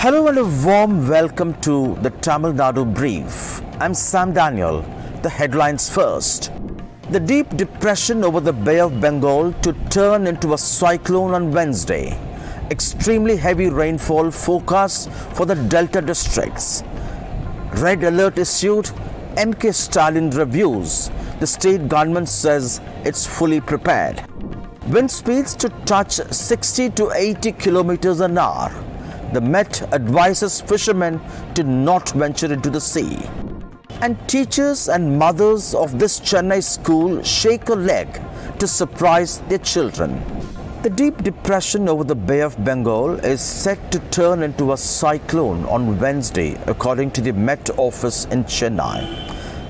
Hello and a warm welcome to the Tamil Nadu Brief. I'm Sam Daniel. The headlines first. The deep depression over the Bay of Bengal to turn into a cyclone on Wednesday. Extremely heavy rainfall forecast for the Delta districts. Red alert issued. M.K. Stalin reviews. The state government says it's fully prepared. Wind speeds to touch 60 to 80 kilometers an hour. The Met advises fishermen to not venture into the sea. And teachers and mothers of this Chennai school shake a leg to surprise their children. The deep depression over the Bay of Bengal is set to turn into a cyclone on Wednesday, according to the Met office in Chennai.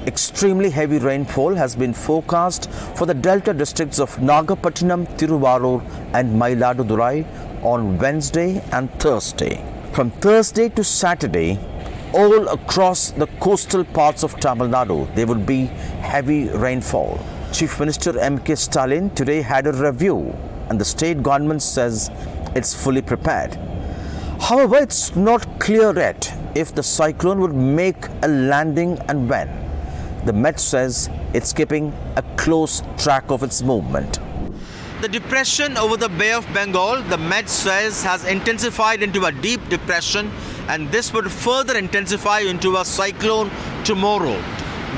Extremely heavy rainfall has been forecast for the Delta districts of Nagapattinam, Thiruvarur and Mayiladurai on Wednesday and Thursday. From Thursday to Saturday, all across the coastal parts of Tamil Nadu, there will be heavy rainfall. Chief Minister M.K. Stalin today had a review and the state government says it's fully prepared. However, it's not clear yet if the cyclone would make a landing and when. The Met says it's keeping a close track of its movement. The depression over the Bay of Bengal, the Met says, has intensified into a deep depression, and this would further intensify into a cyclone tomorrow.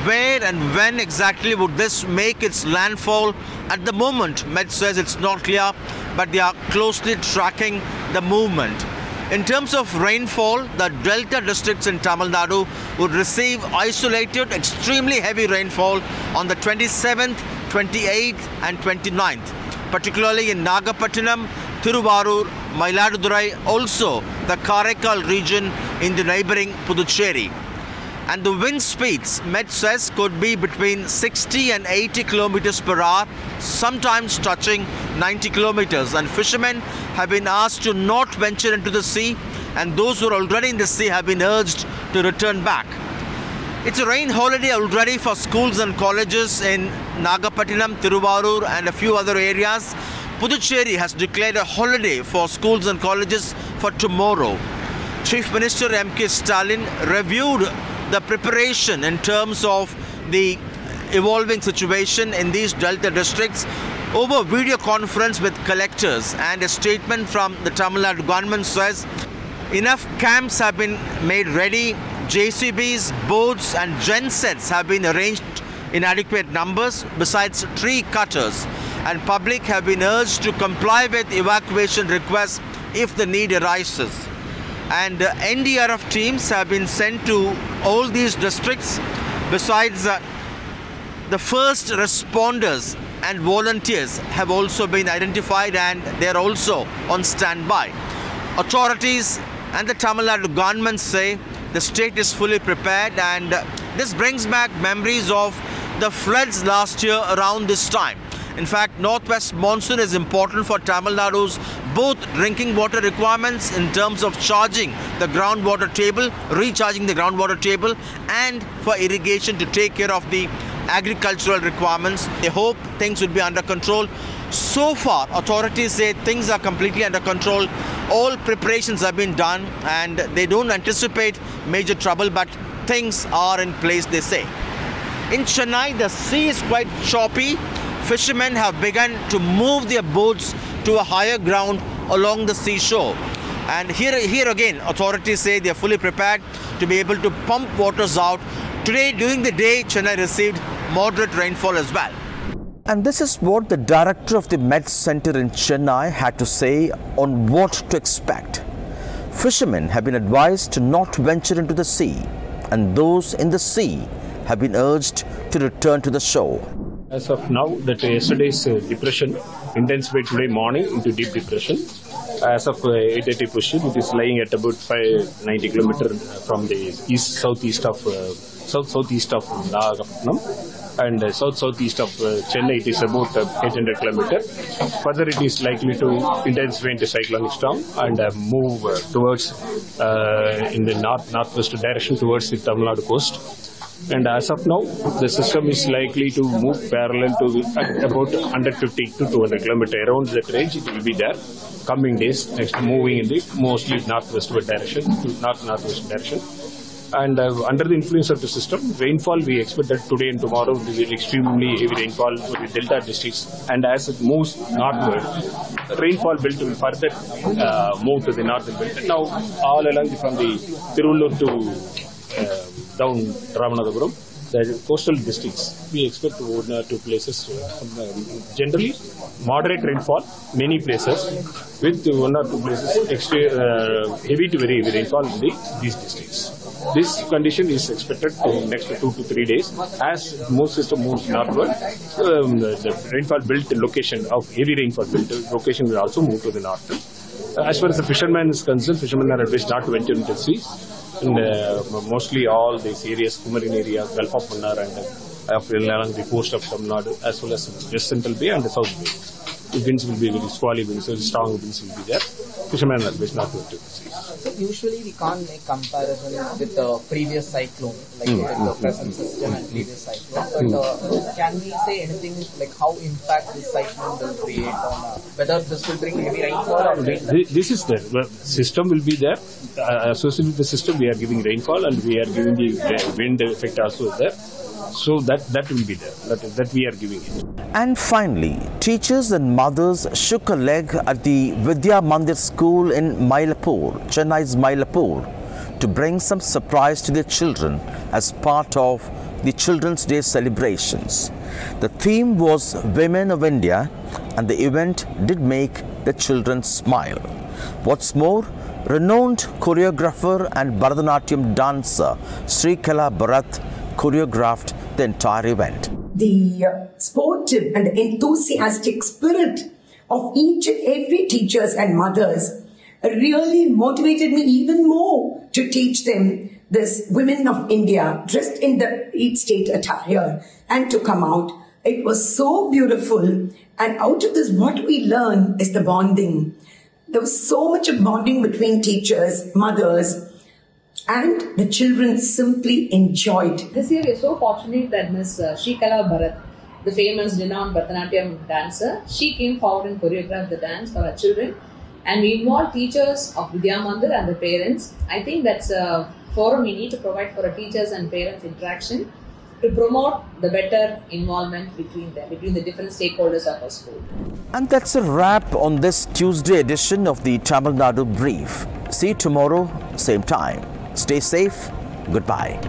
Where and when exactly would this make its landfall? At the moment, Met says it's not clear, but they are closely tracking the movement. In terms of rainfall, the Delta districts in Tamil Nadu would receive isolated, extremely heavy rainfall on the 27th, 28th and 29th. Particularly in Nagapattinam, Thiruvarur, Mayiladurai, also the Karaikal region in the neighbouring Puducherry. And the wind speeds, Met says, could be between 60 and 80 kilometers per hour, sometimes touching 90 kilometers. And fishermen have been asked to not venture into the sea, and those who are already in the sea have been urged to return back. It's a rain holiday already for schools and colleges in Nagapattinam, Thiruvarur and a few other areas. Puducherry has declared a holiday for schools and colleges for tomorrow. Chief Minister M.K. Stalin reviewed the preparation in terms of the evolving situation in these Delta districts over video conference with collectors, and a statement from the Tamil Nadu government says enough camps have been made ready. JCBs, boats and gensets have been arranged in adequate numbers, besides tree cutters, and public have been urged to comply with evacuation requests if the need arises. And NDRF teams have been sent to all these districts, besides the first responders and volunteers have also been identified and they are also on standby. Authorities and the Tamil Nadu government say the state is fully prepared, and this brings back memories of the floods last year around this time. In fact, northwest monsoon is important for Tamil Nadu's both drinking water requirements in terms of charging the groundwater table, recharging the groundwater table, and for irrigation to take care of the agricultural requirements. They hope things will be under control. So far, authorities say things are completely under control. All preparations have been done and they don't anticipate major trouble, but things are in place, they say. In Chennai, the sea is quite choppy. Fishermen have begun to move their boats to a higher ground along the seashore. And here again, authorities say they are fully prepared to be able to pump waters out. Today, during the day, Chennai received moderate rainfall as well. And this is what the director of the Met Center in Chennai had to say on what to expect. Fishermen have been advised to not venture into the sea, and those in the sea have been urged to return to the shore. As of now, that yesterday's depression intensified today morning into deep depression. As of 8:30 position, it is lying at about 590 kilometers from the southeast of Nagapattinam, and southeast of Chennai. It is about 800 kilometers. Further, it is likely to intensify into cyclonic storm and move towards in the northwest direction towards the Tamil Nadu coast. And as of now, the system is likely to move parallel to about 150 to 200 kilometers around that range. It will be there coming days. Next, moving in the mostly northwestward direction to northwest direction. And under the influence of the system, rainfall we expect that today and tomorrow will be extremely heavy rainfall for the delta districts. And as it moves northward, rainfall belt will further move to the northern belt. Now, all along from the Tiruvallur to down Ramanathapuram, the coastal districts, we expect one or two places, generally moderate rainfall, many places, with one or two places heavy to very heavy rainfall in these districts. This condition is expected in next 2 to 3 days. As most system moves northward, the rainfall belt location of heavy rainfall belt location will also move to the north. As far as the fishermen is concerned, fishermen are advised not to venture into the sea. And mostly all these areas, Kumarin area, Gulf of Mannar, and along the coast of Tamil Nadu, as well as West Central Bay and the South Bay. The winds will be very squally winds, so strong winds will be there. Fishermen are advised not to enter the sea. So usually we can't make comparison with the previous cyclone, like with the present system and previous cyclone. But can we say anything like how impact this cyclone will create on whether this will bring heavy rainfall or rain? This is there. The system will be there. Associated with the system, we are giving rainfall and we are giving the wind effect also there. So that will be there. That we are giving it. And finally, teachers and mothers shook a leg at the Vidya Mandir school in Mylapore, Chennai's Mylapore, to bring some surprise to their children as part of the Children's Day celebrations. The theme was Women of India, and the event did make the children smile. What's more, renowned choreographer and Bharatanatyam dancer Srikala Bharat choreographed the entire event. The sportive and enthusiastic spirit of each and every teachers and mothers really motivated me even more to teach them this Women of India dressed in the each state attire and to come out. It was so beautiful, and out of this what we learn is the bonding. There was so much of bonding between teachers, mothers, and the children simply enjoyed. This year we are so fortunate that Ms. Srikala Bharat, the famous renowned Bharatanatyam dancer, she came forward and choreographed the dance for our children, and we involved teachers of Vidya Mandir and the parents. I think that's a forum we need to provide for a teachers and parents interaction to promote the better involvement between them, between the different stakeholders of our school. And that's a wrap on this Tuesday edition of the Tamil Nadu Brief. See you tomorrow, same time. Stay safe. Goodbye.